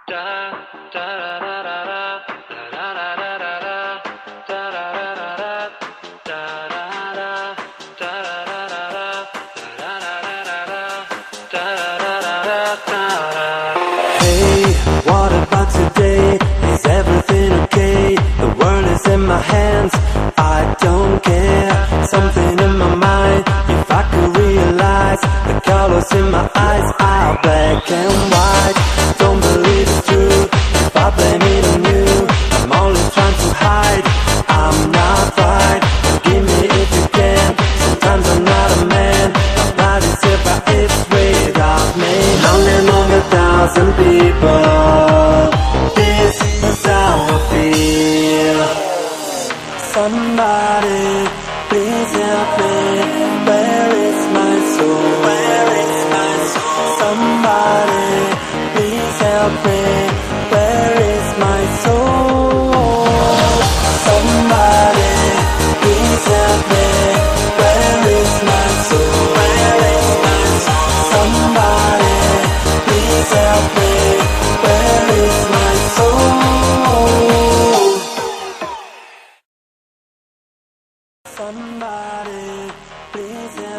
Hey, what about today? Is everything okay? The world is in my hands, I don't care. Something in my mind, if I could realize the colors in my eyes are black and white. Don't believe it's true, if I blame it on you, I'm only trying to hide, I'm not right. Forgive me if you can, sometimes I'm not a man. My body's here but it's without me. Lonely among 1,000 people, this is how I feel. Somebody, please help me. Where is my soul? Where is my soul? Somebody, please help me. Where is my soul? Somebody, please help me. Where is my soul? Where is my soul? Somebody, please help me. Where is my soul? Somebody, please help me.